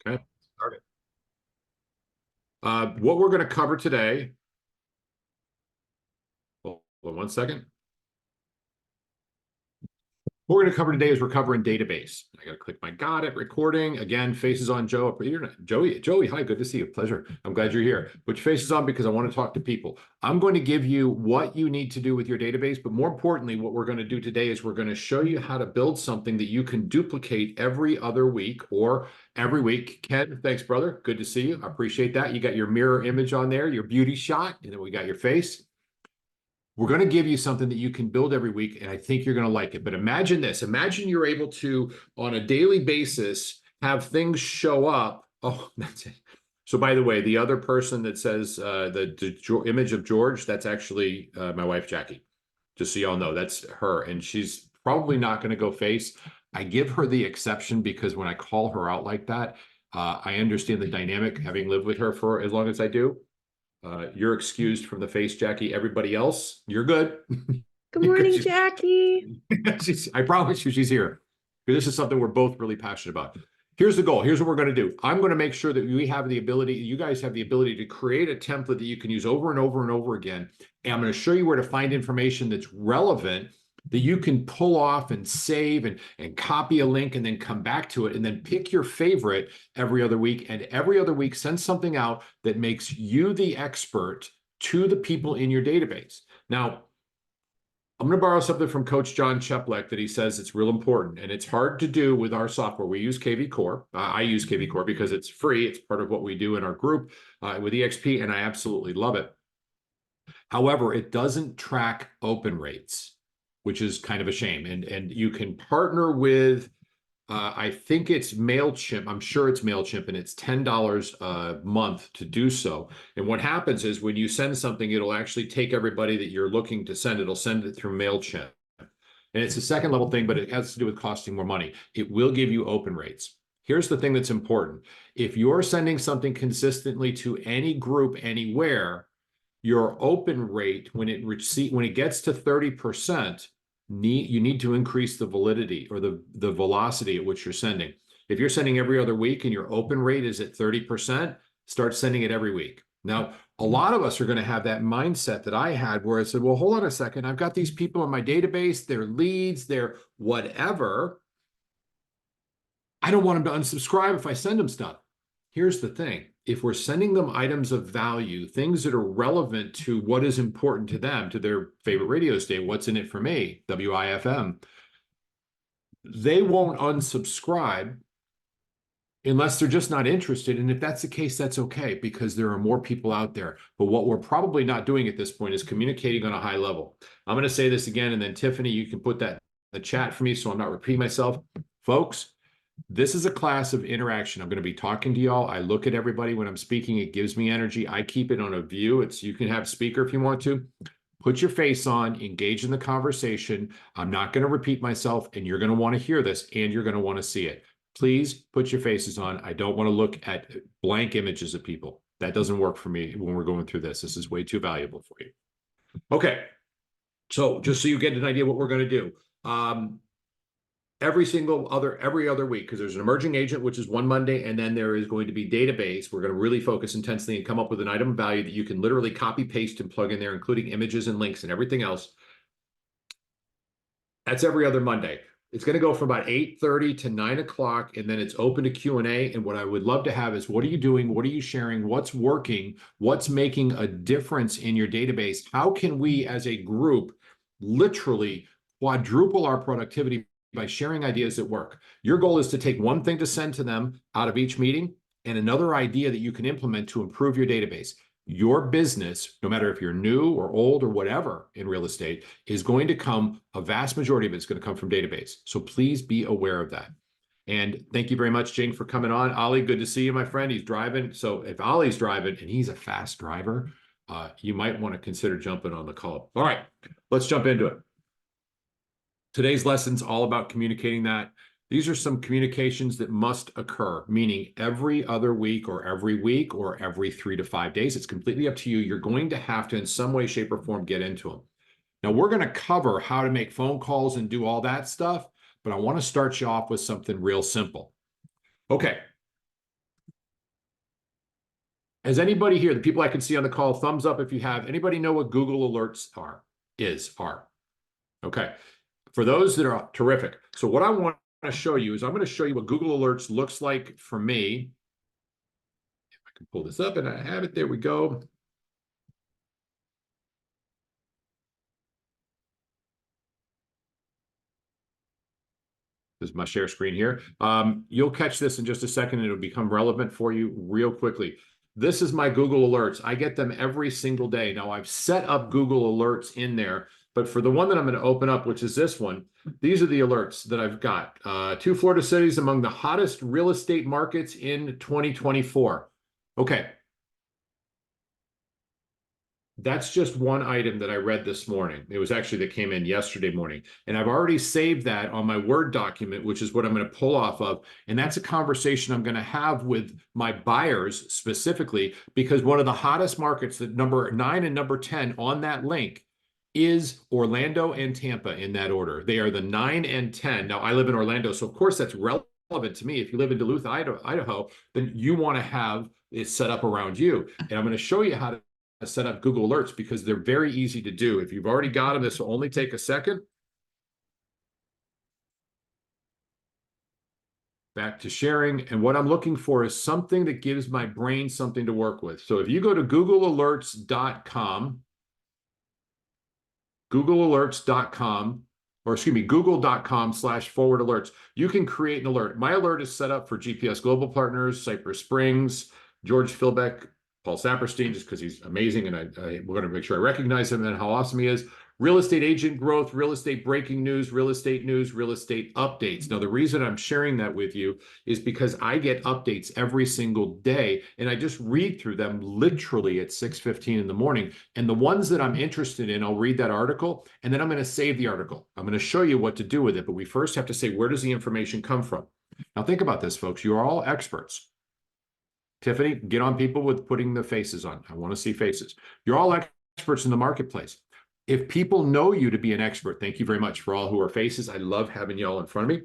Okay, started. What we're going to cover today, hold on one second. What we're going to cover today is we're covering database. I got to click my got it recording. Again, faces on Joe. Joey, hi, good to see you. Pleasure. I'm glad you're here. Put your faces on because I want to talk to people. I'm going to give you what you need to do with your database, but more importantly, what we're going to do today is we're going to show you how to build something that you can duplicate every other week or every week. Ken, thanks, brother. Good to see you. I appreciate that. You got your mirror image on there, your beauty shot, and then we got your face. We're going to give you something that you can build every week, and I think you're going to like it. But imagine this. Imagine you're able to, on a daily basis, have things show up. Oh, that's it. So by the way, the other person that says the image of George, that's actually my wife, Jackie. Just so y'all know, that's her. And she's probably not going to go face. I give her the exception because when I call her out like that, I understand the dynamic, having lived with her for as long as I do. You're excused from the face, Jackie. Everybody else, you're good. Good morning, Jackie. I promise you she's here. This is something we're both really passionate about. Here's the goal. Here's what we're going to do. I'm going to make sure that we have the ability, you guys have the ability to create a template that you can use over and over and over again. And I'm going to show you where to find information that's relevant that you can pull off and save and copy a link and then come back to it and then pick your favorite every other week. And every other week, send something out that makes you the expert to the people in your database. Now, I'm going to borrow something from Coach John Philbeck that he says it's real important, and it's hard to do with our software. We use KV Core. I use KV Core because it's free. It's part of what we do in our group with EXP, and I absolutely love it. However, it doesn't track open rates, which is kind of a shame. And you can partner with, I think it's MailChimp. I'm sure it's MailChimp, and it's $10 a month to do so. And what happens is when you send something, it'll actually take everybody that you're looking to send. It'll send it through MailChimp. And it's a second level thing, but it has to do with costing more money. It will give you open rates. Here's the thing that's important. If you're sending something consistently to any group anywhere, your open rate, when it gets to 30%, you need to increase the validity or the velocity at which you're sending. If you're sending every other week and your open rate is at 30%, start sending it every week. Now, a lot of us are going to have that mindset that I had where I said, well, hold on a second. I've got these people in my database, they're leads, they're whatever. I don't want them to unsubscribe if I send them stuff. Here's the thing. If we're sending them items of value, things that are relevant to what is important to them, to their favorite radio station, what's in it for me, WIFM, they won't unsubscribe unless they're just not interested. And if that's the case, that's okay, because there are more people out there. But what we're probably not doing at this point is communicating on a high level. I'm going to say this again, and then Tiffany, you can put that in the chat for me so I'm not repeating myself. Folks, this is a class of interaction. I'm going to be talking to y'all. I look at everybody when I'm speaking. It gives me energy. I keep it on a view. You can have speaker if you want to. Put your face on, engage in the conversation. I'm not going to repeat myself, and you're going to want to hear this, and you're going to want to see it. Please put your faces on. I don't want to look at blank images of people. That doesn't work for me when we're going through this. This is way too valuable for you. Okay. So just so you get an idea what we're going to do. Every other week, because there's an emerging agent, which is one Monday, and then there is going to be database. We're going to really focus intensely and come up with an item of value that you can literally copy, paste, and plug in there, including images and links and everything else. That's every other Monday. It's going to go from about 8:30 to 9 o'clock, and then it's open to Q&A. And what I would love to have is, what are you doing? What are you sharing? What's working? What's making a difference in your database? How can we as a group literally quadruple our productivity by sharing ideas that work? Your goal is to take one thing to send to them out of each meeting and another idea that you can implement to improve your database. Your business, no matter if you're new or old or whatever in real estate, is going to come, a vast majority of it is going to come from database. So please be aware of that. And thank you very much, Jane, for coming on. Ali, good to see you, my friend. He's driving. So if Ali's driving, and he's a fast driver, you might want to consider jumping on the call. All right, let's jump into it. Today's lesson's all about communicating that. These are some communications that must occur, meaning every other week or every 3 to 5 days. It's completely up to you. You're going to have to, in some way, shape, or form, get into them. Now, we're going to cover how to make phone calls and do all that stuff, but I want to start you off with something real simple. Okay. Has anybody here, the people I can see on the call, thumbs up if you have, anybody know what Google Alerts are? Okay. For those that are terrific. So what I want to show you is I'm going to show you what Google Alerts looks like for me. If I can pull this up and I have it, there we go. This is my share screen here. You'll catch this in just a second. And it'll become relevant for you real quickly. This is my Google Alerts. I get them every single day. Now, I've set up Google Alerts in there, but for the one that I'm going to open up, which is this one, these are the alerts that I've got. 2 Florida cities among the hottest real estate markets in 2024. Okay. That's just one item that I read this morning. It was actually that came in yesterday morning. And I've already saved that on my Word document, which is what I'm going to pull off of. And that's a conversation I'm going to have with my buyers specifically, because one of the hottest markets, that number 9 and number 10 on that link, is Orlando and Tampa in that order. They are the 9 and 10. Now, I live in Orlando, so of course that's relevant to me. If you live in Duluth, Idaho, then you want to have it set up around you. And I'm going to show you how to set up Google Alerts because they're very easy to do. If you've already got them, this will only take a second. Back to sharing. And what I'm looking for is something that gives my brain something to work with. So if you go to googlealerts.com, google.com/forward alerts, you can create an alert. My alert is set up for GPS Global Partners, Cypress Springs, George Philbeck, Paul Saperstein, just because he's amazing, and we're going to make sure I recognize him and how awesome he is. Real estate agent growth, real estate breaking news, real estate updates. Now, the reason I'm sharing that with you is because I get updates every single day, and I just read through them literally at 6:15 in the morning. And the ones that I'm interested in, I'll read that article, and then I'm going to save the article. I'm going to show you what to do with it, but we first have to say, where does the information come from? Now, think about this, folks. You are all experts. Tiffany, get on people with putting the faces on. I want to see faces. You're all experts in the marketplace. If people know you to be an expert, thank you very much for all who are faces. I love having you all in front of me.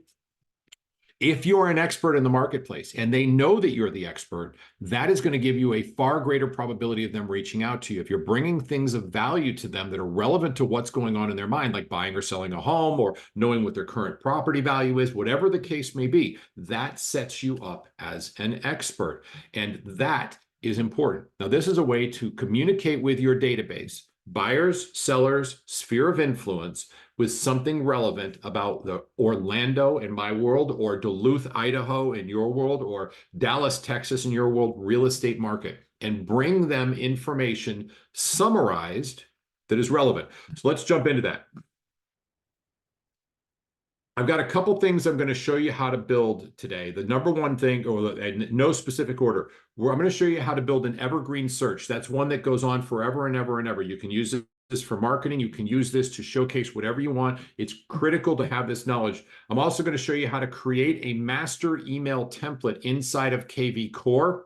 If you're an expert in the marketplace and they know that you're the expert, that is going to give you a far greater probability of them reaching out to you. If you're bringing things of value to them that are relevant to what's going on in their mind, like buying or selling a home or knowing what their current property value is, whatever the case may be, that sets you up as an expert. And that is important. Now, this is a way to communicate with your database, buyers, sellers, sphere of influence, with something relevant about the Orlando in my world, or Duluth, Idaho in your world, or Dallas, Texas in your world real estate market, and bring them information summarized that is relevant. So let's jump into that. I've got a couple things I'm going to show you how to build today. The number one thing, or in no specific order, where I'm going to show you how to build an evergreen search. That's one that goes on forever and ever and ever. You can use this for marketing. You can use this to showcase whatever you want. It's critical to have this knowledge. I'm also going to show you how to create a master email template inside of KV Core.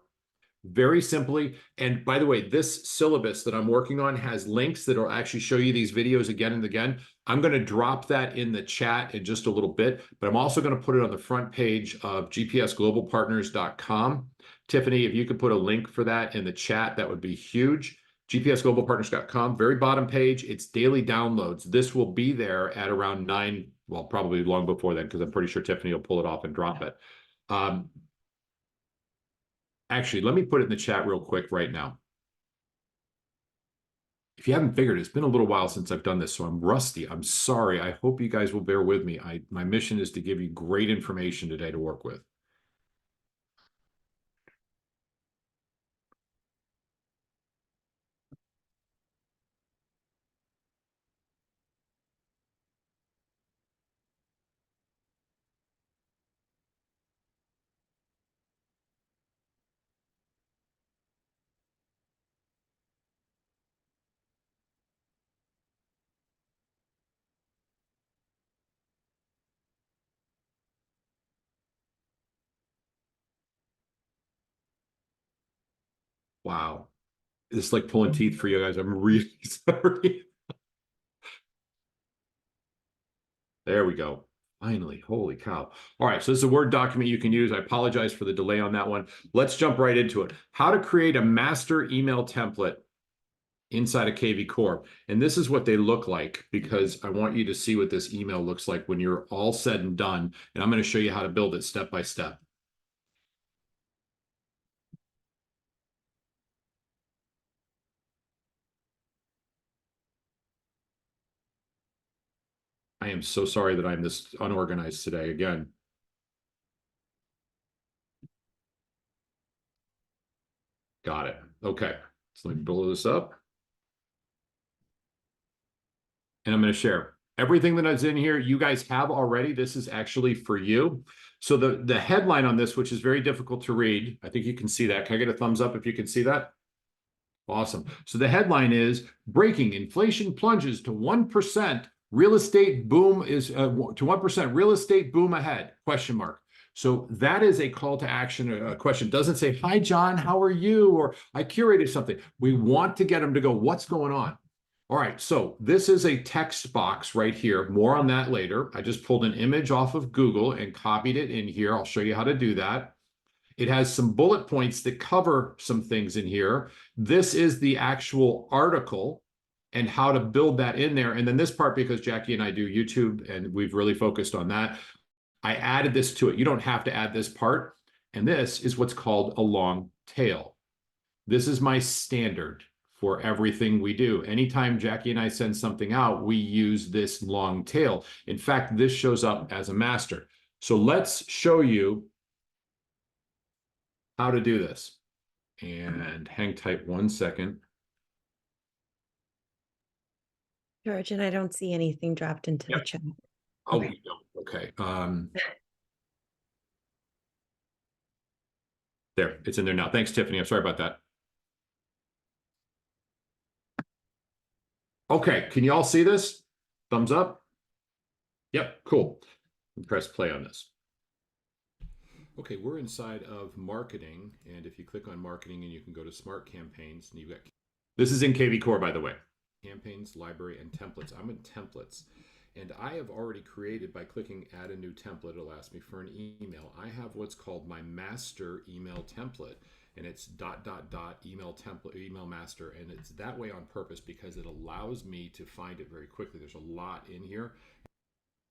Very simply. And by the way, this syllabus that I'm working on has links that will actually show you these videos again and again. I'm going to drop that in the chat in just a little bit, but I'm also going to put it on the front page of gpsglobalpartners.com. Tiffany, if you could put a link for that in the chat, that would be huge. gpsglobalpartners.com, very bottom page, it's daily downloads. This will be there at around 9, well, probably long before then, because I'm pretty sure Tiffany will pull it off and drop it. Actually, let me put it in the chat real quick right now. If you haven't figured it, it's been a little while since I've done this, so I'm rusty. I'm sorry. I hope you guys will bear with me. My mission is to give you great information today to work with. Wow. It's like pulling teeth for you guys. I'm really sorry. There we go. Finally, holy cow. All right, so this is a Word document you can use. I apologize for the delay on that one. Let's jump right into it. How to create a master email template inside of KV Core. And this is what they look like, because I want you to see what this email looks like when you're all said and done. And I'm going to show you how to build it step by step. I am so sorry that I'm this unorganized today again. Got it. Okay. So let me blow this up. And I'm going to share everything that is in here. You guys have already. This is actually for you. So the headline on this, which is very difficult to read, I think you can see that. Can I get a thumbs up if you can see that? Awesome. So the headline is breaking inflation plunges to 1%. Real estate boom is to 1% real estate boom ahead, question mark. So that is a call to action, a question. It doesn't say, hi, John, how are you? Or I curated something. We want to get them to go, what's going on? All right, so this is a text box right here. More on that later. I just pulled an image off of Google and copied it in here. I'll show you how to do that. It has some bullet points that cover some things in here. This is the actual article and how to build that in there. And then this part, because Jackie and I do YouTube and we've really focused on that, I added this to it. You don't have to add this part. And this is what's called a long tail. This is my standard for everything we do. Anytime Jackie and I send something out, we use this long tail. In fact, this shows up as a master. So let's show you how to do this. And hang tight 1 second. George, and I don't see anything dropped into the chat. Oh, okay. Okay. There, it's in there now. Thanks, Tiffany. I'm sorry about that. Okay, can you all see this? Thumbs up? Yep, cool. Press play on this. Okay, we're inside of marketing, and if you click on marketing and you can go to smart campaigns, and you've got, this is in KV Core, by the way. Campaigns, library, and templates. I'm in templates, and I have already created, by clicking add a new template, it'll ask me for an email. I have what's called my master email template, and it's ... email template, email master, and it's that way on purpose because it allows me to find it very quickly. There's a lot in here.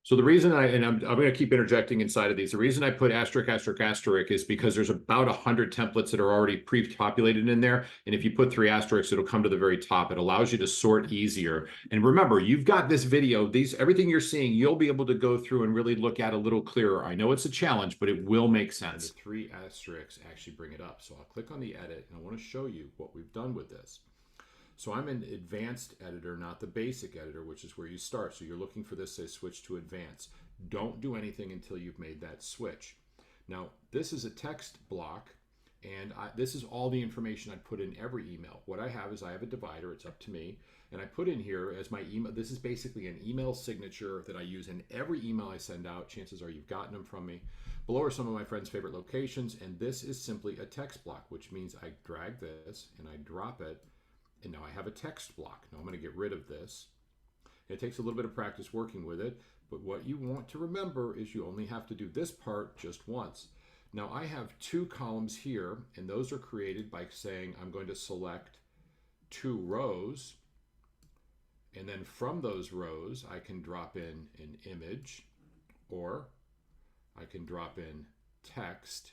So the reason I'm going to keep interjecting inside of these, the reason I put asterisk is because there's about 100 templates that are already pre-populated in there. And if you put 3 asterisks, it'll come to the very top. It allows you to sort easier. And remember, you've got this video, everything you're seeing, you'll be able to go through and really look at a little clearer. I know it's a challenge, but it will make sense. The 3 asterisks actually bring it up. So I'll click on the edit, and I want to show you what we've done with this. So I'm in advanced editor, not the basic editor, which is where you start. So you're looking for this, say, switch to advanced. Don't do anything until you've made that switch. Now, this is a text block, and this is all the information I put in every email. What I have is I have a divider. It's up to me. And I put in here as my email. This is basically an email signature that I use in every email I send out. Chances are you've gotten them from me. Below are some of my friends' favorite locations. And this is simply a text block, which means I drag this and I drop it. And now I have a text block. Now I'm going to get rid of this. It takes a little bit of practice working with it, but what you want to remember is you only have to do this part just once. Now I have 2 columns here, and those are created by saying I'm going to select 2 rows, and then from those rows I can drop in an image, or I can drop in text.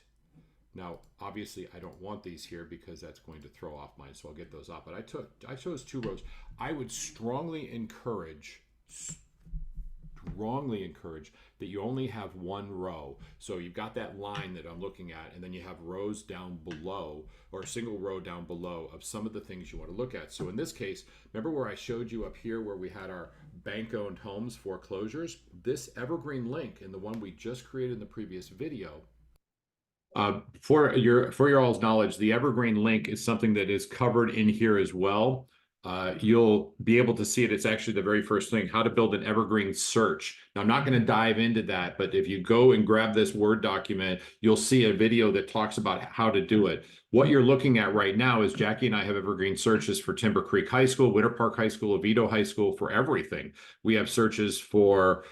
Now, obviously, I don't want these here because that's going to throw off mine, so I'll get those off. But I chose 2 rows. I would strongly encourage that you only have 1 row. So you've got that line that I'm looking at, and then you have rows down below, or a single row down below of some of the things you want to look at. So in this case, remember where I showed you up here where we had our bank-owned homes foreclosures? This evergreen link, and the one we just created in the previous video, for your all's knowledge, the evergreen link is something that is covered in here as well. You'll be able to see it. It's actually the very first thing, how to build an evergreen search. Now, I'm not going to dive into that, but if you go and grab this Word document, you'll see a video that talks about how to do it. What you're looking at right now is Jackie and I have evergreen searches for Timber Creek High School, Winter Park High School, Oviedo High School, for everything. We have searches for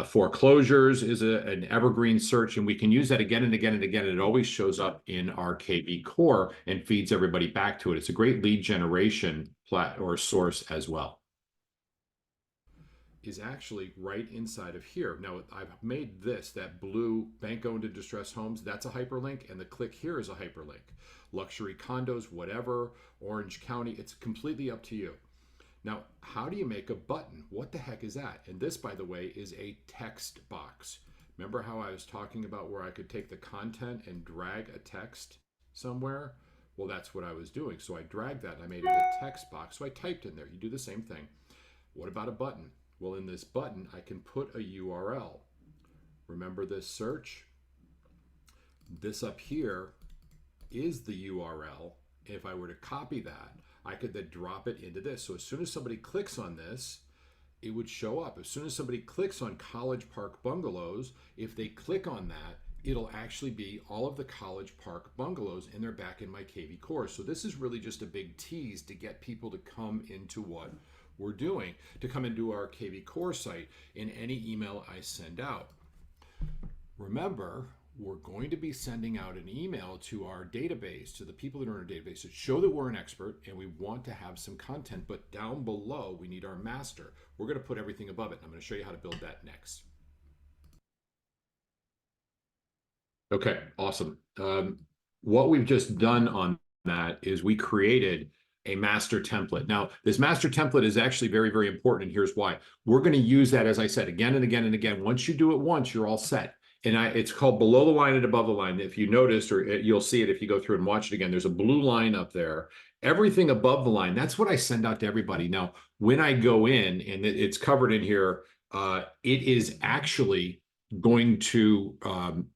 foreclosures is an evergreen search, and we can use that again and again and again. And it always shows up in our KV core and feeds everybody back to it. It's a great lead generation or source as well. Is actually right inside of here. Now, I've made this, that blue bank-owned and distressed homes, that's a hyperlink, and the click here is a hyperlink. Luxury condos, whatever, Orange County, it's completely up to you. Now, how do you make a button? What the heck is that? And this, by the way, is a text box. Remember how I was talking about where I could take the content and drag a text somewhere? Well, that's what I was doing. So I dragged that and I made it a text box. So I typed in there. You do the same thing. What about a button? Well, in this button, I can put a URL. Remember this search? This up here is the URL. If I were to copy that, I could then drop it into this. So as soon as somebody clicks on this, it would show up. As soon as somebody clicks on College Park Bungalows, if they click on that, it'll actually be all of the College Park Bungalows, and they're back in my KV core. So this is really just a big tease to get people to come into what we're doing, to come into our KV core site in any email I send out. Remember, we're going to be sending out an email to our database, to the people that are in our database, to show that we're an expert and we want to have some content, but down below we need our master. We're going to put everything above it, and I'm going to show you how to build that next. Okay, awesome. What we've just done on that is we created a master template. Now, this master template is actually very, very important, and here's why. We're going to use that, as I said, again and again and again. Once you do it once, you're all set. And it's called below the line and above the line. If you noticed, or you'll see it if you go through and watch it again, there's a blue line up there. Everything above the line, that's what I send out to everybody. Now, when I go in, and it's covered in here, it is actually going to, I'm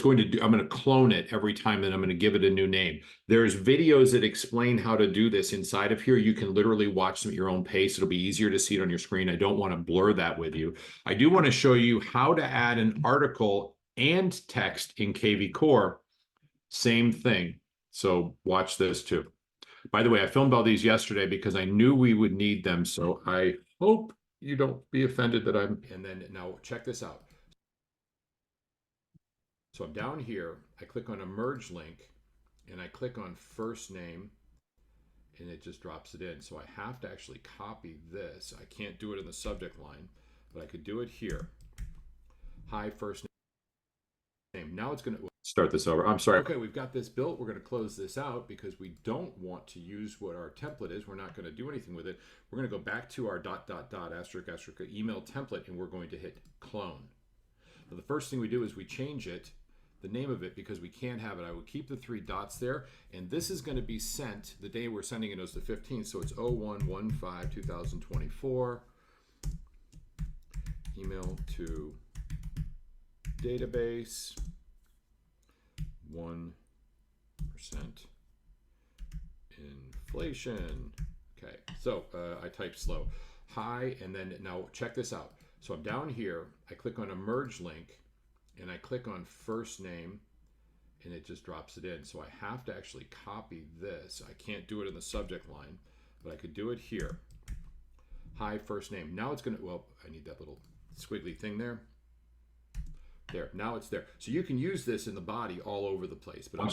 going to clone it every time, and I'm going to give it a new name. There's videos that explain how to do this inside of here. You can literally watch them at your own pace. It'll be easier to see it on your screen. I don't want to blur that with you. I do want to show you how to add an article and text in KV Core. Same thing. So watch this too. By the way, I filmed all these yesterday because I knew we would need them. So I hope you don't be offended that I'm, and then now check this out. So I'm down here, I click on a merge link, and I click on first name, and it just drops it in. So I have to actually copy this. I can't do it in the subject line, but I could do it here. Hi, first name. Now it's going to start this over. I'm sorry. Okay, we've got this built. We're going to close this out because we don't want to use what our template is. We're not going to do anything with it. We're going to go back to our ... email template, and we're going to hit clone. Now, the first thing we do is we change it, the name of it, because we can't have it. I will keep the 3 dots there, and this is going to be sent, the day we're sending it is the 15th, so it's 01/15/2024. Email to database 1% inflation. Okay, so I type slow. Hi, and then now check this out. So I'm down here, I click on a merge link, and I click on first name, and it just drops it in. So I have to actually copy this. I can't do it in the subject line, but I could do it here. Hi, first name. Now it's gonna, well, I need that little squiggly thing there. There, now it's there. So you can use this in the body all over the place, but I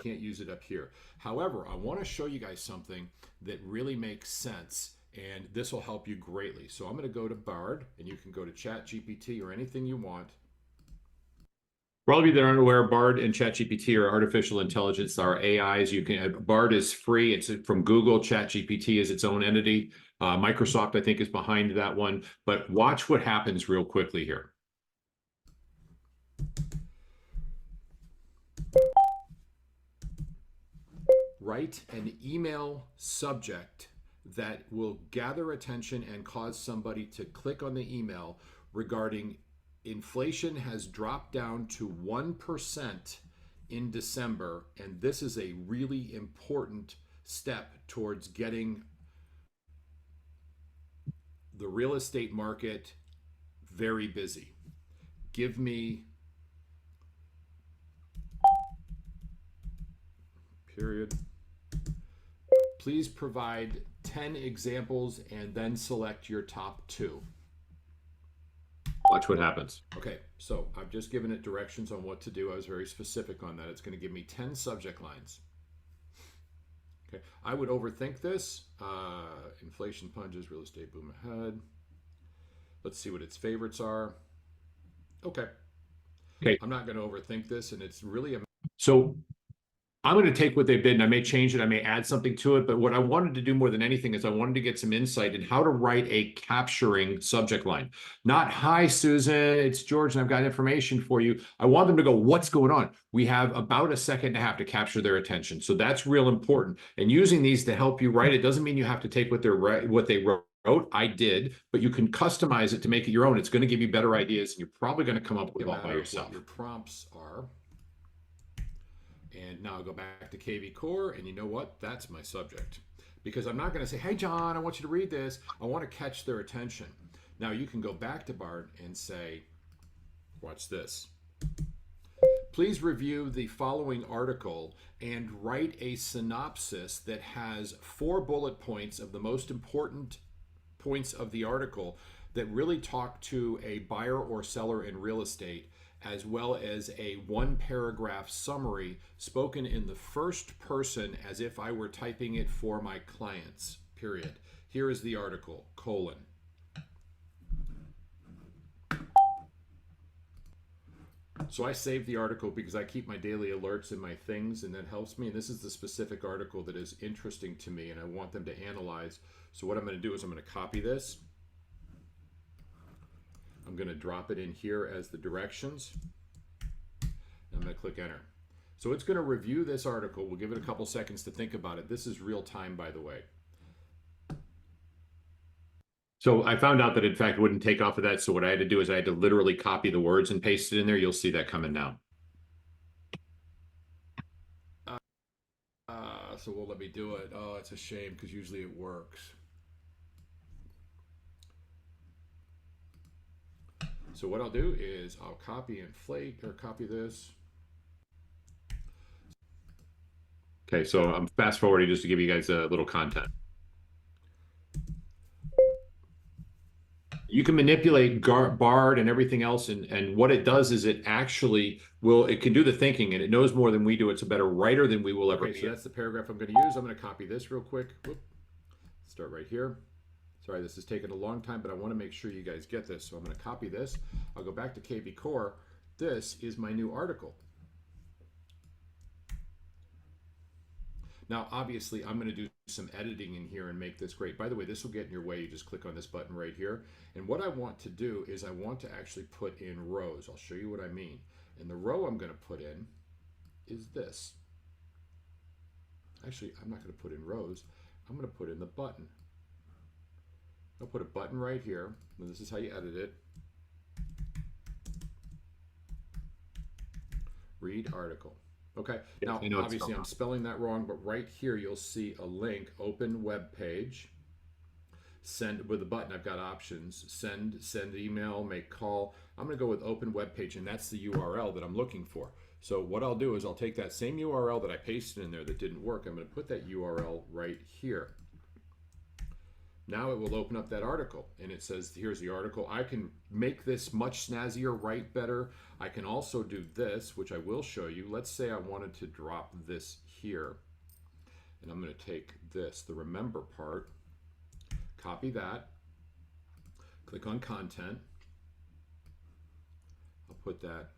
can't use it up here. However, I want to show you guys something that really makes sense, and this will help you greatly. So I'm going to go to Bard, and you can go to ChatGPT or anything you want. For all of you that aren't aware, Bard and ChatGPT are artificial intelligence, are AIs. You can, Bard is free. It's from Google. ChatGPT is its own entity. Microsoft, I think, is behind that one. But watch what happens real quickly here. Write an email subject that will gather attention and cause somebody to click on the email regarding inflation has dropped down to 1% in December, and this is a really important step towards getting the real estate market very busy. Give me period. Please provide 10 examples and then select your top 2. Watch what happens. Okay, so I've just given it directions on what to do. I was very specific on that. It's going to give me 10 subject lines. Okay, I would overthink this. Inflation plunges, real estate boom ahead. Let's see what its favorites are. Okay. I'm not going to overthink this, and it's really a... So I'm going to take what they did and I may change it. I may add something to it. But what I wanted to do more than anything is I wanted to get some insight in how to write a capturing subject line. Not, hi, Susan, it's George, and I've got information for you. I want them to go, what's going on? We have about a second and a half to capture their attention. So that's real important. And using these to help you write it doesn't mean you have to take what they wrote. I did, but you can customize it to make it your own. It's going to give you better ideas, and you're probably going to come up with it all by yourself. What your prompts are. And now I'll go back to KV Core, and you know what? That's my subject. Because I'm not going to say, hey, John, I want you to read this. I want to catch their attention. Now you can go back to Bart and say, watch this. Please review the following article and write a synopsis that has 4 bullet points of the most important points of the article that really talk to a buyer or seller in real estate, as well as a 1-paragraph summary spoken in the first person as if I were typing it for my clients, period. Here is the article, colon. So I save the article because I keep my daily alerts in my things, and that helps me. And this is the specific article that is interesting to me and I want them to analyze. So what I'm going to do is I'm going to copy this. I'm going to drop it in here as the directions. I'm going to click enter. So it's going to review this article. We'll give it a couple seconds to think about it. This is real time, by the way. So I found out that in fact it wouldn't take off of that. So what I had to do is I had to literally copy the words and paste it in there. You'll see that coming now. So we'll let me do it. Oh, it's a shame because usually it works. So what I'll do is I'll copy and flake or copy this. Okay, so I'm fast forwarding just to give you guys a little content. You can manipulate Bard and everything else, and what it does is it actually it can do the thinking, and it knows more than we do. It's a better writer than we will ever be. Okay, so that's the paragraph I'm going to use. I'm going to copy this real quick. Whoop. Start right here. Sorry, this has taken a long time, but I want to make sure you guys get this. So I'm going to copy this. I'll go back to KV Core. This is my new article. Now, obviously, I'm going to do some editing in here and make this great. By the way, this will get in your way. You just click on this button right here. And what I want to do is I want to actually put in rows. I'll show you what I mean. And the row I'm going to put in is this. Actually, I'm not going to put in rows. I'm going to put in the button. I'll put a button right here. And this is how you edit it. Read article. Okay, now obviously I'm spelling that wrong, but right here you'll see a link, open web page, send with a button. I've got options, send email, make call. I'm going to go with open web page, and that's the URL that I'm looking for. So what I'll do is I'll take that same URL that I pasted in there that didn't work. I'm going to put that URL right here. Now it will open up that article, and it says, here's the article. I can make this much snazzier, write better. I can also do this, which I will show you. Let's say I wanted to drop this here, and I'm going to take this, the remember part, copy that, click on content. I'll put that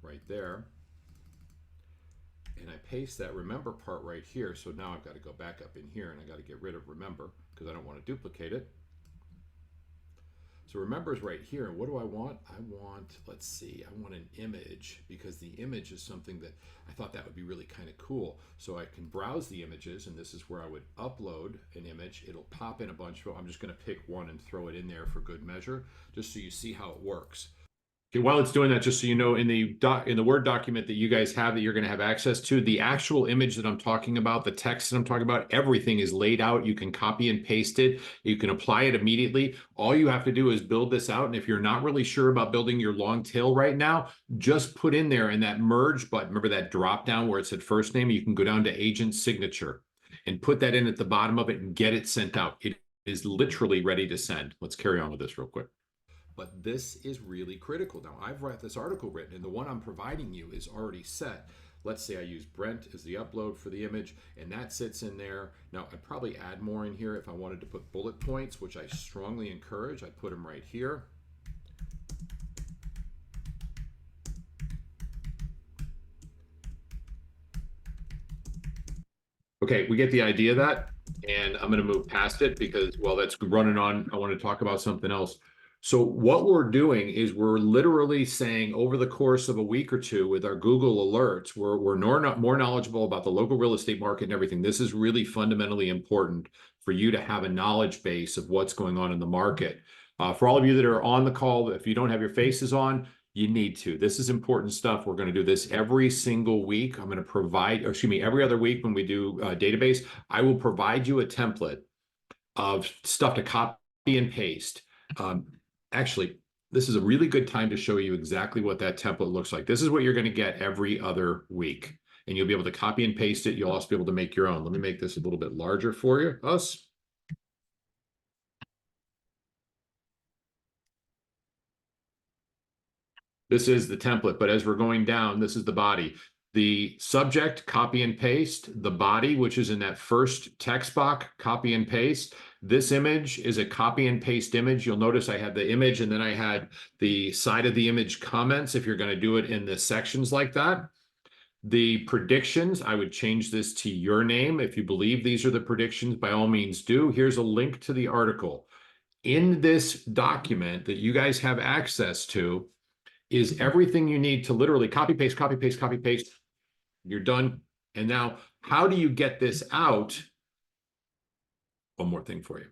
right there, and I paste that remember part right here. So now I've got to go back up in here, and I got to get rid of remember because I don't want to duplicate it. So remember is right here. And what do I want? I want, let's see, I want an image, because the image is something that I thought that would be really kind of cool. So I can browse the images, and this is where I would upload an image. It'll pop in a bunch. I'm just going to pick one and throw it in there for good measure, just so you see how it works. Okay, while it's doing that, just so you know, in the Word document that you guys have that you're going to have access to, the actual image that I'm talking about, the text that I'm talking about, everything is laid out. You can copy and paste it. You can apply it immediately. All you have to do is build this out. And if you're not really sure about building your long tail right now, just put in there in that merge button. Remember that drop down where it said first name? You can go down to agent signature and put that in at the bottom of it and get it sent out. It is literally ready to send. Let's carry on with this real quick. But this is really critical. Now, I've read this article written, and the one I'm providing you is already set. Let's say I use Brent as the upload for the image, and that sits in there. Now, I'd probably add more in here if I wanted to put bullet points, which I strongly encourage. I'd put them right here. Okay, we get the idea of that, and I'm going to move past it because, well, that's running on. I want to talk about something else. So what we're doing is we're literally saying over the course of a week or two with our Google alerts, we're more knowledgeable about the local real estate market and everything. This is really fundamentally important for you to have a knowledge base of what's going on in the market. For all of you that are on the call, if you don't have your faces on, you need to. This is important stuff. We're going to do this every single week. I'm going to provide, or excuse me, every other week when we do database, I will provide you a template of stuff to copy and paste. Actually, this is a really good time to show you exactly what that template looks like. This is what you're going to get every other week, and you'll be able to copy and paste it. You'll also be able to make your own. Let me make this a little bit larger for you, us. This is the template, but as we're going down, this is the body. The subject, copy and paste. The body, which is in that first text box, copy and paste. This image is a copy and paste image. You'll notice I had the image and then I had the side of the image comments if you're going to do it in the sections like that. The predictions, I would change this to your name. If you believe these are the predictions, by all means do. Here's a link to the article. In this document that you guys have access to is everything you need to literally copy, paste, copy, paste, copy, paste. You're done. And now, how do you get this out? One more thing for you.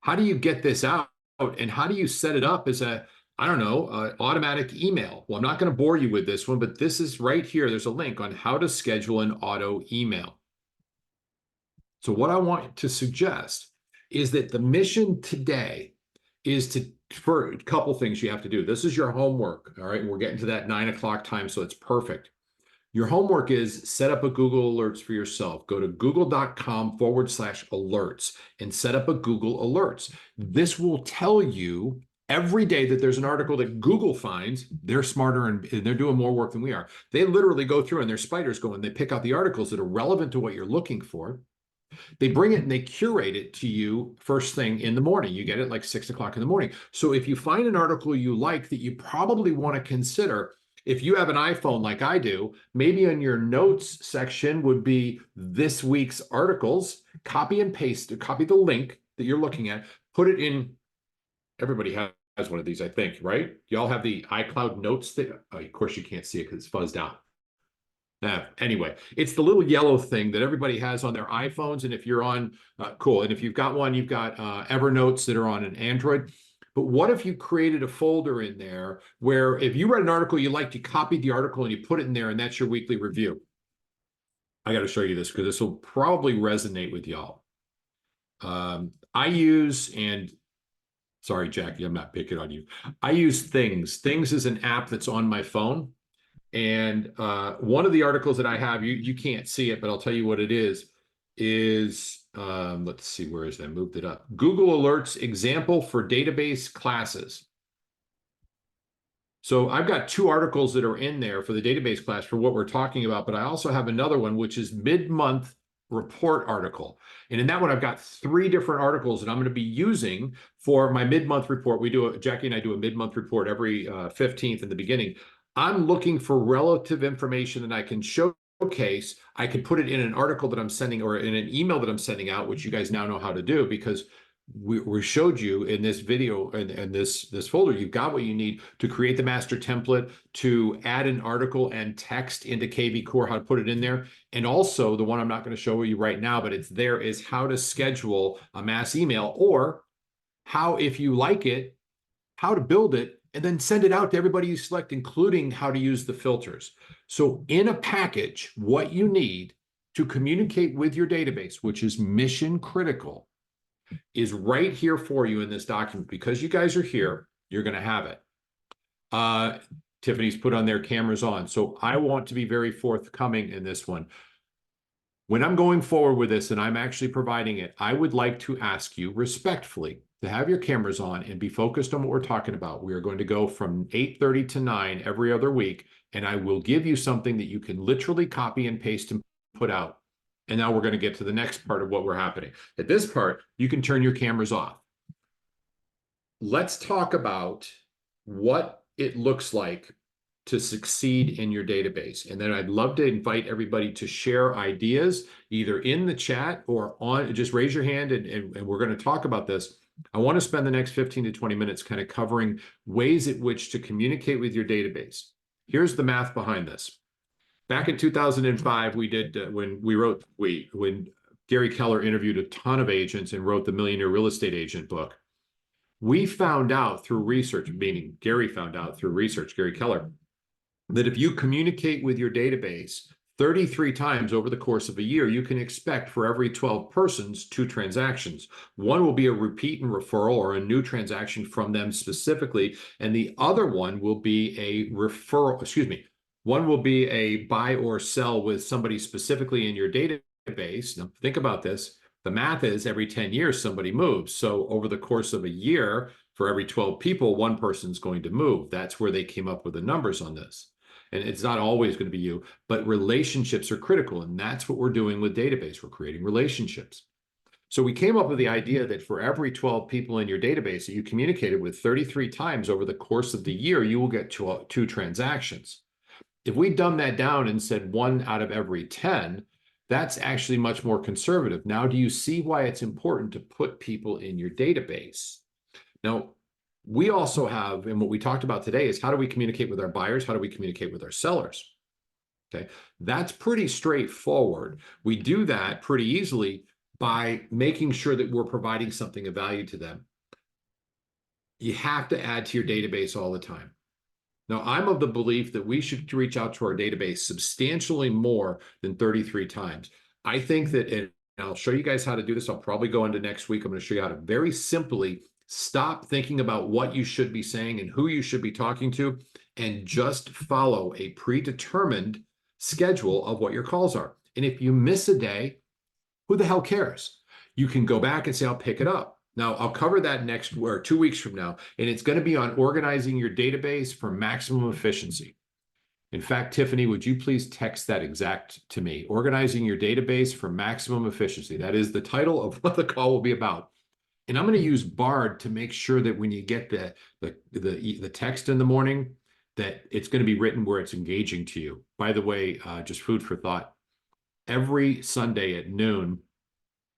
How do you get this out? And how do you set it up as a, I don't know, automatic email? Well, I'm not going to bore you with this one, but this is right here. There's a link on how to schedule an auto email. So what I want to suggest is that the mission today is to, for a couple things you have to do. This is your homework. All right. We're getting to that 9 o'clock time, so it's perfect. Your homework is set up a Google Alerts for yourself. Go to google.com/alerts and set up a Google Alerts. This will tell you every day that there's an article that Google finds. They're smarter and they're doing more work than we are. They literally go through and their spiders go and they pick out the articles that are relevant to what you're looking for. They bring it and they curate it to you first thing in the morning. You get it like 6 o'clock in the morning. So if you find an article you like that you probably want to consider, if you have an iPhone like I do, maybe in your notes section would be this week's articles, copy and paste, copy the link that you're looking at, put it in. Everybody has one of these, I think, right? Y'all have the iCloud notes that, of course you can't see it because it's fuzzed out. Anyway, it's the little yellow thing that everybody has on their iPhones. And if you're on, cool. And if you've got one, you've got Evernotes that are on an Android. But what if you created a folder in there where if you read an article you liked, you copied the article and you put it in there and that's your weekly review? I got to show you this because this will probably resonate with y'all. I use, and sorry, Jackie, I'm not picking on you. I use Things. Things is an app that's on my phone. And one of the articles that I have, you can't see it, but I'll tell you what it is let's see, where is that? I moved it up. Google Alerts example for database classes. So I've got 2 articles that are in there for the database class for what we're talking about, but I also have another one, which is mid-month report article. And in that one, I've got 3 different articles that I'm going to be using for my mid-month report. Jackie and I do a mid-month report every 15th in the beginning. I'm looking for relative information that I can showcase. I can put it in an article that I'm sending or in an email that I'm sending out, which you guys now know how to do because we showed you in this video and this folder, you've got what you need to create the master template, to add an article and text into KV Core, how to put it in there. And also the one I'm not going to show you right now, but it's there, is how to schedule a mass email, or how, if you like it, how to build it and then send it out to everybody you select, including how to use the filters. So in a package, what you need to communicate with your database, which is mission critical, is right here for you in this document. Because you guys are here, you're going to have it. Tiffany's put on their cameras on. So I want to be very forthcoming in this one. When I'm going forward with this and I'm actually providing it, I would like to ask you respectfully to have your cameras on and be focused on what we're talking about. We are going to go from 8:30 to 9 every other week, and I will give you something that you can literally copy and paste and put out. And now we're going to get to the next part of what we're happening. At this part, you can turn your cameras off. Let's talk about what it looks like to succeed in your database. And then I'd love to invite everybody to share ideas either in the chat or on, just raise your hand and we're going to talk about this. I want to spend the next 15 to 20 minutes kind of covering ways at which to communicate with your database. Here's the math behind this. Back in 2005, we did, when Gary Keller interviewed a ton of agents and wrote the Millionaire Real Estate Agent book, we found out through research, meaning Gary found out through research, Gary Keller, that if you communicate with your database 33 times over the course of a year, you can expect for every 12 persons, 2 transactions. One will be a repeat and referral or a new transaction from them specifically, and the other one will be a referral, one will be a buy or sell with somebody specifically in your database. Now, think about this. The math is every 10 years, somebody moves. So over the course of a year, for every 12 people, one person's going to move. That's where they came up with the numbers on this. And it's not always going to be you, but relationships are critical. And that's what we're doing with database. We're creating relationships. So we came up with the idea that for every 12 people in your database that you communicated with 33 times over the course of the year, you will get 2 transactions. If we dumb that down and said 1 out of every 10, that's actually much more conservative. Now, do you see why it's important to put people in your database? Now, we also have, and what we talked about today is how do we communicate with our buyers? How do we communicate with our sellers? Okay, that's pretty straightforward. We do that pretty easily by making sure that we're providing something of value to them. You have to add to your database all the time. Now, I'm of the belief that we should reach out to our database substantially more than 33 times. I think that, and I'll show you guys how to do this. I'll probably go into next week. I'm going to show you how to very simply stop thinking about what you should be saying and who you should be talking to, and just follow a predetermined schedule of what your calls are. And if you miss a day, who the hell cares? You can go back and say, I'll pick it up. Now, I'll cover that next or 2 weeks from now, and it's going to be on organizing your database for maximum efficiency. In fact, Tiffany, would you please text that exact to me? Organizing your database for maximum efficiency. That is the title of what the call will be about. And I'm going to use Bard to make sure that when you get the text in the morning, that it's going to be written where it's engaging to you. By the way, just food for thought. Every Sunday at noon,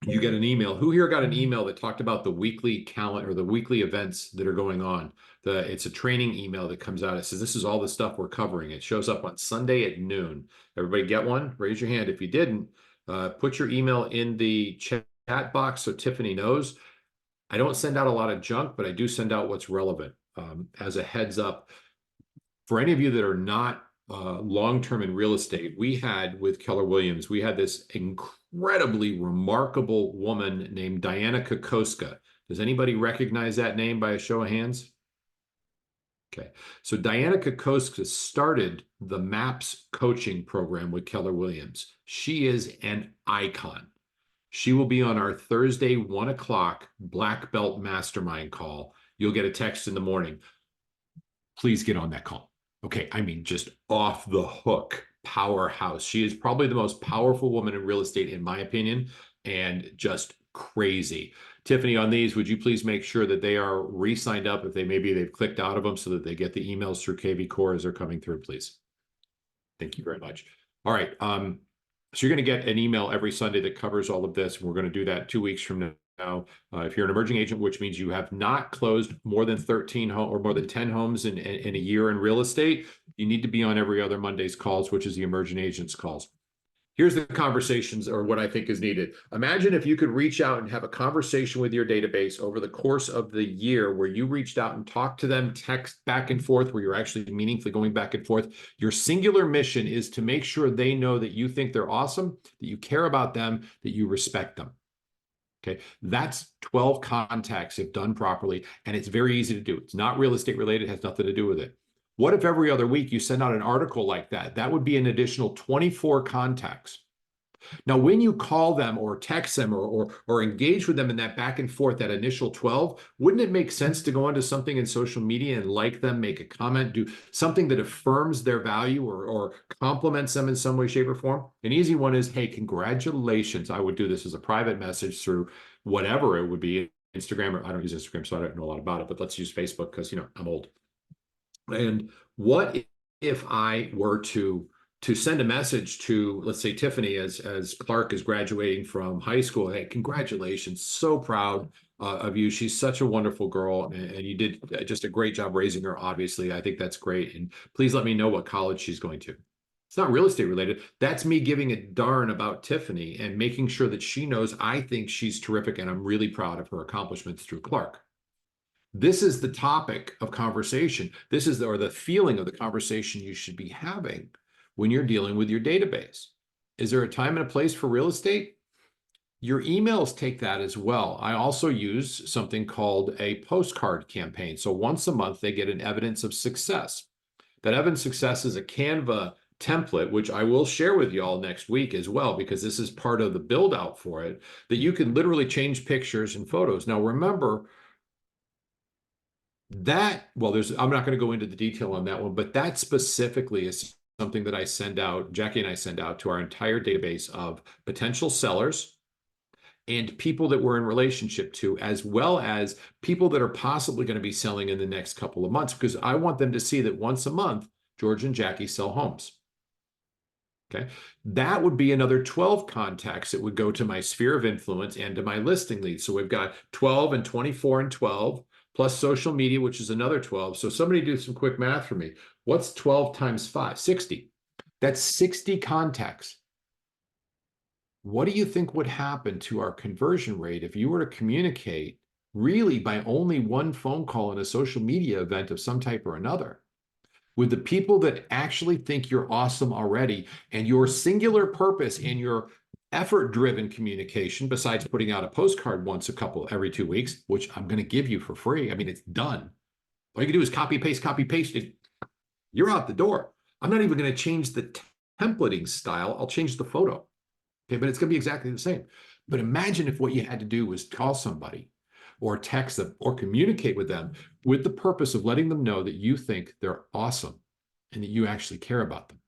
you get an email. Who here got an email that talked about the weekly calendar or the weekly events that are going on? It's a training email that comes out. It says, this is all the stuff we're covering. It shows up on Sunday at noon. Everybody get one? Raise your hand. If you didn't, put your email in the chat box so Tiffany knows. I don't send out a lot of junk, but I do send out what's relevant. As a heads up, for any of you that are not long-term in real estate, we had with Keller Williams, we had this incredibly remarkable woman named Diana Kokoska. Does anybody recognize that name by a show of hands? Okay, so Diana Kokoska started the MAPS coaching program with Keller Williams. She is an icon. She will be on our Thursday 1 o'clock Black Belt Mastermind call. You'll get a text in the morning. Please get on that call. Okay, I mean, just off the hook, powerhouse. She is probably the most powerful woman in real estate, in my opinion, and just crazy. Tiffany, on these, would you please make sure that they are re-signed up if they've clicked out of them so that they get the emails through KV Core as they're coming through, please? Thank you very much. All right. So you're going to get an email every Sunday that covers all of this. And we're going to do that 2 weeks from now. If you're an emerging agent, which means you have not closed more than 13 or more than 10 homes in a year in real estate, you need to be on every other Monday's calls, which is the emerging agents calls. Here's the conversations or what I think is needed. Imagine if you could reach out and have a conversation with your database over the course of the year where you reached out and talked to them, text back and forth, where you're actually meaningfully going back and forth. Your singular mission is to make sure they know that you think they're awesome, that you care about them, that you respect them. Okay, that's 12 contacts if done properly, and it's very easy to do. It's not real estate related, it has nothing to do with it. What if every other week you send out an article like that? That would be an additional 24 contacts. Now, when you call them or text them or engage with them in that back and forth, that initial 12, wouldn't it make sense to go onto something in social media and like them, make a comment, do something that affirms their value or compliments them in some way, shape, or form? An easy one is, hey, congratulations. I would do this as a private message through whatever it would be, Instagram, or I don't use Instagram, so I don't know a lot about it, but let's use Facebook because, I'm old. And what if I were to send a message to, let's say, Tiffany, as Clark is graduating from high school? Hey, congratulations! So proud of you. She's such a wonderful girl, and you did just a great job raising her. Obviously, I think that's great. And please let me know what college she's going to. It's not real estate related. That's me giving a darn about Tiffany and making sure that she knows I think she's terrific, and I'm really proud of her accomplishments through Clark. This is the topic of conversation. This is the feeling of the conversation you should be having when you're dealing with your database. Is there a time and a place for real estate? Your emails take that as well. I also use something called a postcard campaign. So once a month, they get an evidence of success. That evidence of success is a Canva template, which I will share with you all next week as well, because this is part of the build out for it, that you can literally change pictures and photos. Now, remember, I'm not going to go into the detail on that one, but that specifically is something that Jackie and I send out to our entire database of potential sellers and people that we're in relationship to, as well as people that are possibly going to be selling in the next couple of months, because I want them to see that once a month, George and Jackie sell homes. Okay, that would be another 12 contacts that would go to my sphere of influence and to my listing leads. So we've got 12 and 24 and 12, plus social media, which is another 12. So somebody do some quick math for me. What's 12 times 5? 60. That's 60 contacts. What do you think would happen to our conversion rate if you were to communicate really by only one phone call and a social media event of some type or another with the people that actually think you're awesome already, and your singular purpose and your effort-driven communication, besides putting out a postcard every 2 weeks, which I'm going to give you for free. I mean, it's done. All you can do is copy, paste it. You're out the door. I'm not even going to change the templating style. I'll change the photo. Okay, but it's going to be exactly the same. But imagine if what you had to do was call somebody or text them or communicate with them with the purpose of letting them know that you think they're awesome and that you actually care about them.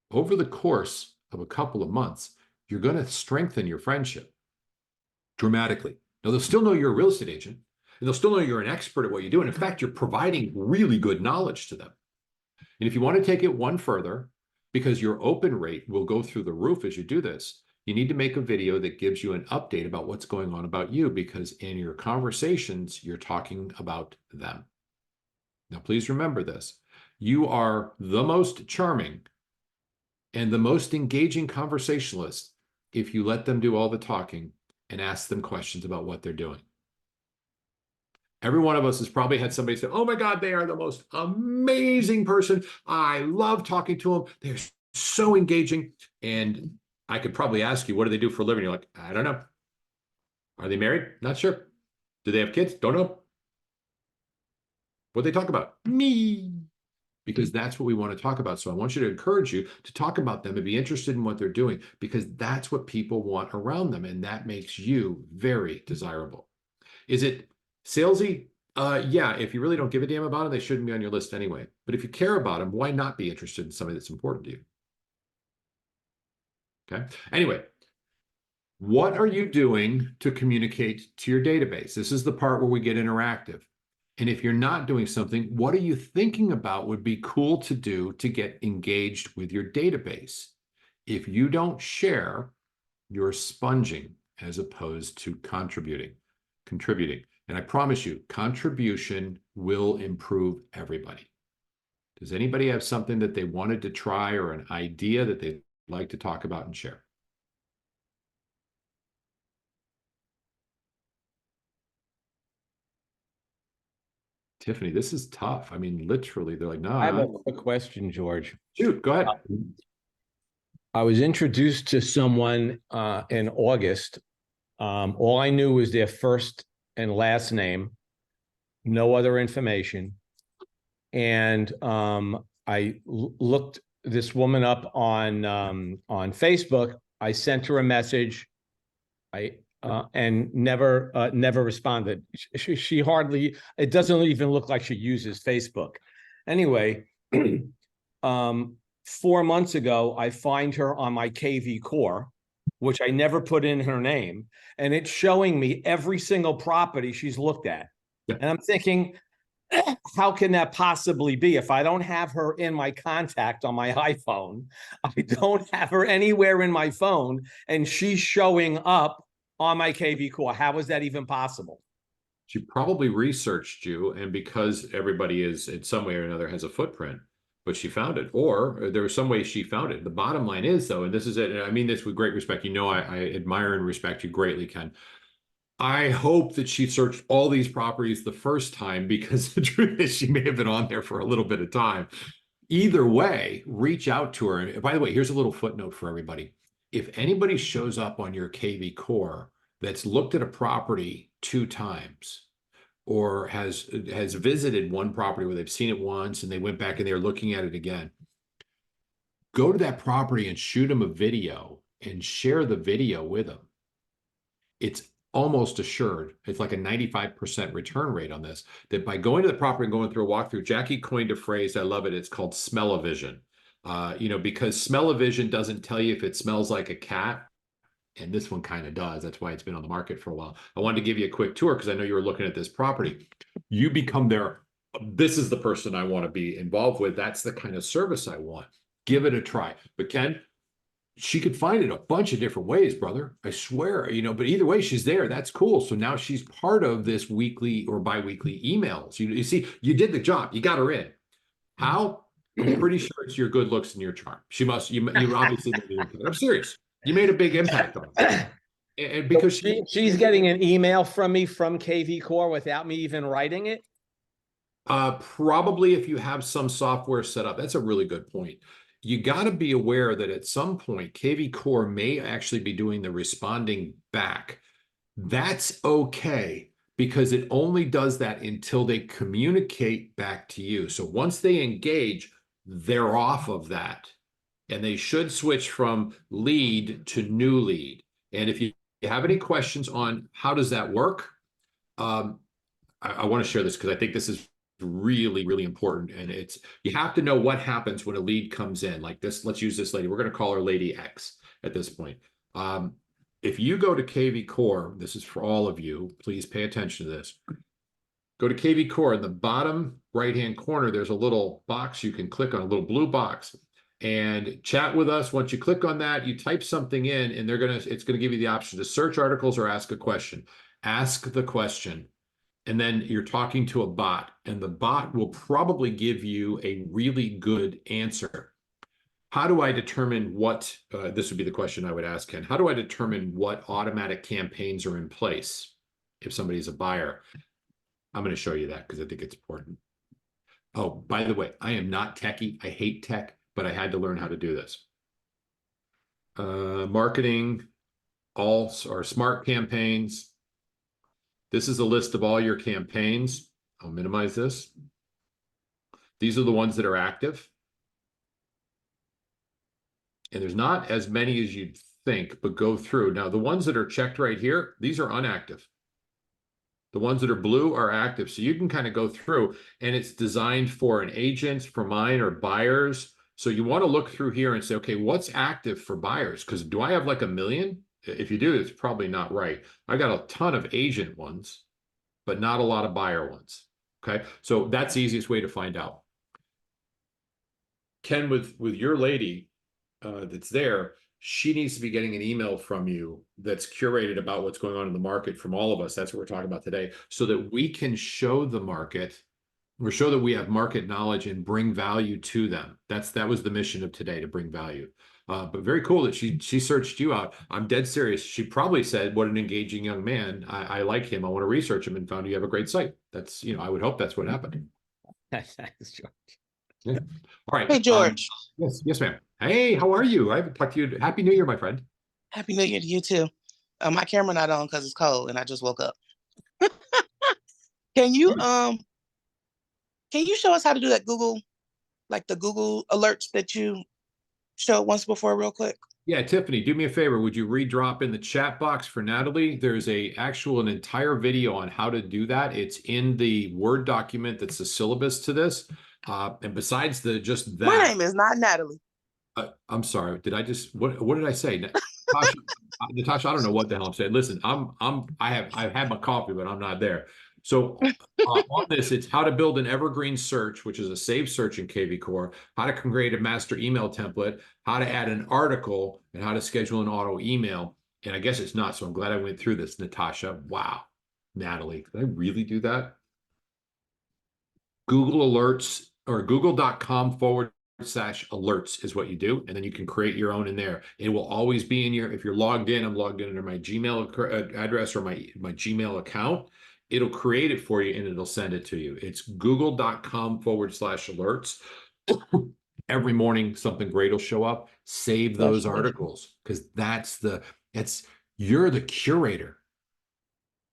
Over the course of a couple of months, you're going to strengthen your friendship dramatically. Now, they'll still know you're a real estate agent, and they'll still know you're an expert at what you do. And in fact, you're providing really good knowledge to them. And if you want to take it one further, because your open rate will go through the roof as you do this, you need to make a video that gives you an update about what's going on about you, because in your conversations, you're talking about them. Now, please remember this. You are the most charming and the most engaging conversationalist if you let them do all the talking and ask them questions about what they're doing. Every one of us has probably had somebody say, oh my God, they are the most amazing person. I love talking to them. They're so engaging. And I could probably ask you, what do they do for a living? You're like, I don't know. Are they married? Not sure. Do they have kids? Don't know. What do they talk about? Me. Because that's what we want to talk about. So I want you to encourage you to talk about them and be interested in what they're doing, because that's what people want around them. And that makes you very desirable. Is it salesy? Yeah, if you really don't give a damn about them, they shouldn't be on your list anyway. But if you care about them, why not be interested in somebody that's important to you? Okay. Anyway, what are you doing to communicate to your database? This is the part where we get interactive. And if you're not doing something, what are you thinking about would be cool to do to get engaged with your database? If you don't share, you're sponging as opposed to contributing. And I promise you, contribution will improve everybody. Does anybody have something that they wanted to try or an idea that they'd like to talk about and share? Tiffany, this is tough. I mean, literally, they're like, no, I have a quick question, George. shoot, go ahead. I was introduced to someone in August. All I knew was their first and last name, no other information. And I looked this woman up on Facebook. I sent her a message. And never responded. She hardly. It doesn't even look like she uses Facebook. Anyway, 4 months ago, I find her on my KV Core, which I never put in her name, and it's showing me every single property she's looked at. Yeah. And I'm thinking, how can that possibly be? If I don't have her in my contact on my iPhone, I don't have her anywhere in my phone, and she's showing up on my KV Core. How is that even possible? She probably researched you, and because everybody is in some way or another has a footprint, but she found it, or there was some way she found it. The bottom line is, though, and this is it, and I mean this with great respect. You know, I admire and respect you greatly, Ken. I hope that she searched all these properties the first time, because the truth is she may have been on there for a little bit of time. Either way, reach out to her. And by the way, here's a little footnote for everybody. If anybody shows up on your KV Core that's looked at a property 2 times, or has visited one property where they've seen it once and they went back and they're looking at it again, go to that property and shoot them a video and share the video with them. It's almost assured, it's like a 95% return rate on this, that by going to the property and going through a walkthrough, Jackie coined a phrase, I love it, it's called smell-o-vision. Because smell-o-vision doesn't tell you if it smells like a cat, and this one kind of does. That's why it's been on the market for a while. I wanted to give you a quick tour because I know you were looking at this property. You become this is the person I want to be involved with. That's the kind of service I want. Give it a try. But Ken, she could find it a bunch of different ways, brother. I swear, but either way, she's there. That's cool. So now she's part of this weekly or bi-weekly emails. You see, you did the job. You got her in. How? I'm pretty sure it's your good looks and your charm. You obviously, I'm serious. You made a big impact on her. And because she's getting an email from me from KV Core without me even writing it? Probably if you have some software set up. That's a really good point. You got to be aware that at some point, KV Core may actually be doing the responding back. That's okay, because it only does that until they communicate back to you. So once they engage, they're off of that. And they should switch from lead to new lead. And if you have any questions on how does that work, I want to share this because I think this is really, really important. And you have to know what happens when a lead comes in like this. Let's use this lady. We're going to call her Lady X at this point. If you go to KV Core, this is for all of you, please pay attention to this. Go to KV Core. In the bottom right-hand corner, there's a little box you can click on, a little blue box, and chat with us. Once you click on that, you type something in, and it's going to give you the option to search articles or ask a question. Ask the question, and then you're talking to a bot, and the bot will probably give you a really good answer. How do I determine what, this would be the question I would ask Ken, how do I determine what automatic campaigns are in place if somebody's a buyer? I'm going to show you that because I think it's important. Oh, by the way, I am not techie. I hate tech, but I had to learn how to do this. Marketing, all or smart campaigns. This is a list of all your campaigns. I'll minimize this. These are the ones that are active. And there's not as many as you'd think, but go through. Now, the ones that are checked right here, these are unactive. The ones that are blue are active. So you can kind of go through, and it's designed for an agent, for mine, or buyers. So you want to look through here and say, okay, what's active for buyers? Because do I have like 1 million? If you do, it's probably not right. I got a ton of agent ones, but not a lot of buyer ones. Okay, so that's the easiest way to find out. Ken, with your lady that's there, she needs to be getting an email from you that's curated about what's going on in the market from all of us. That's what we're talking about today, so that we can show the market, or show that we have market knowledge and bring value to them. That was the mission of today, to bring value. But very cool that she searched you out. I'm dead serious. She probably said, "What an engaging young man. I like him. I want to research him," and found you have a great site. That's, I would hope that's what happened. Thanks, George. Yeah. All right. Hey, George. Yes, ma'am. Hey, how are you? I haven't talked to you. Happy New Year, my friend. Happy New Year to you too. My camera not on because it's cold and I just woke up. Can you show us how to do that Google, like the Google alerts that you showed once before real quick? Yeah, Tiffany, do me a favor. Would you redrop in the chat box for Natalie? There's an entire video on how to do that. It's in the Word document that's the syllabus to this. And besides just My that, name is not Natalie. I'm sorry. Did I just what did I say? Natasha, I don't know what the hell I'm saying. Listen, I've had my coffee, but I'm not there. So on this, it's how to build an evergreen search, which is a saved search in KV Core, how to create a master email template, how to add an article, and how to schedule an auto email. And I guess it's not. So I'm glad I went through this, Natasha. Wow. Natalie, did I really do that? Google Alerts or google.com/alerts is what you do. And then you can create your own in there. It will always be in if you're logged in, I'm logged in under my Gmail address or my Gmail account. It'll create it for you and it'll send it to you. It's google.com/alerts. Every morning, something great will show up. Save those articles because you're the curator.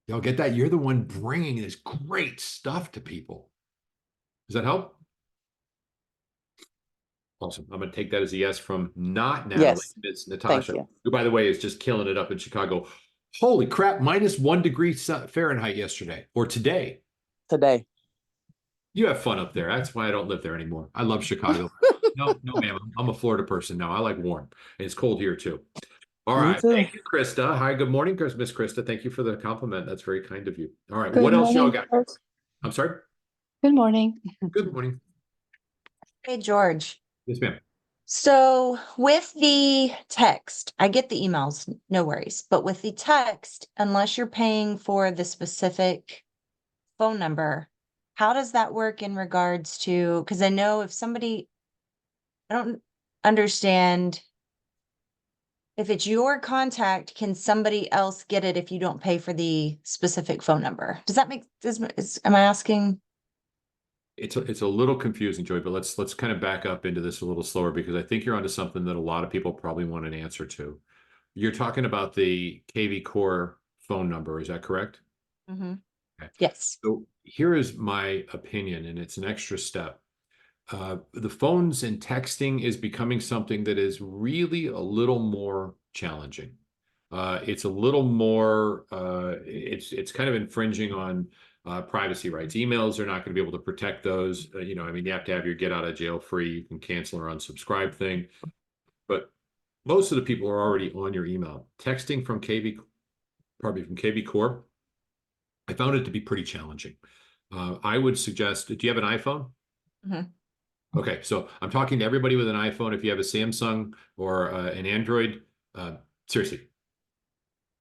Y'all get that? You're the one bringing this great stuff to people. Does that help? Awesome. I'm going to take that as a yes from not Natalie. Yes. It's Natasha, Thank you. who, by the way, is just killing it up in Chicago. Holy crap, -1 degree Fahrenheit yesterday or today. Today. You have fun up there. That's why I don't live there anymore. I love Chicago. No, ma'am. I'm a Florida person now. I like warm. And it's cold here too. All Me right. too. Thank you, Krista. Hi, good morning, Miss Krista. Thank you for the compliment. That's very kind of you. All right. Good What else y'all morning, got? George. I'm sorry. Good morning. Good morning. Hey, George. Yes, ma'am. So with the text, I get the emails, no worries. But with the text, unless you're paying for the specific phone number, how does that work in regards to, because I know if somebody, I don't understand. If it's your contact, can somebody else get it if you don't pay for the specific phone number? Does that make, am I asking? It's a little confusing, Joy, but let's kind of back up into this a little slower because I think you're onto something that a lot of people probably want an answer to. You're talking about the KV Core phone number, is that correct? Mm-hmm. Okay. Yes. So here is my opinion, and it's an extra step. The phones and texting is becoming something that is really a little more challenging. It's a little more, it's kind of infringing on privacy rights. Emails are not going to be able to protect those. I mean, you have to have your get out of jail free. You can cancel or unsubscribe thing. But most of the people are already on your email. Texting from KV Core, I found it to be pretty challenging. I would suggest, do you have an iPhone? Mhm. Okay, so I'm talking to everybody with an iPhone. If you have a Samsung or an Android, seriously.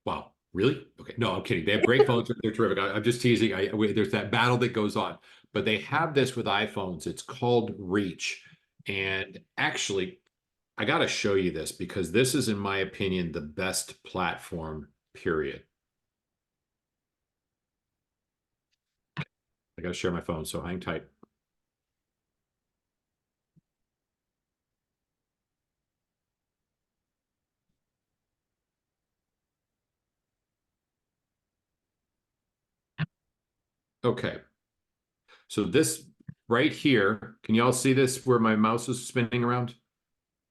Wow, really? Okay, no, I'm kidding. They have great phones. They're terrific. I'm just teasing. There's that battle that goes on, but they have this with iPhones. It's called Reach. And actually, I got to show you this because this is, in my opinion, the best platform, period. I got to share my phone, so hang tight. Okay. So this right here, can you all see this where my mouse is spinning around?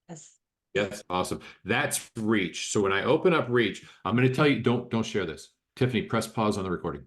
Yes. Yes, awesome. That's Reach. So when I open up Reach, I'm going to tell you, don't share this. Tiffany, press pause on the recording.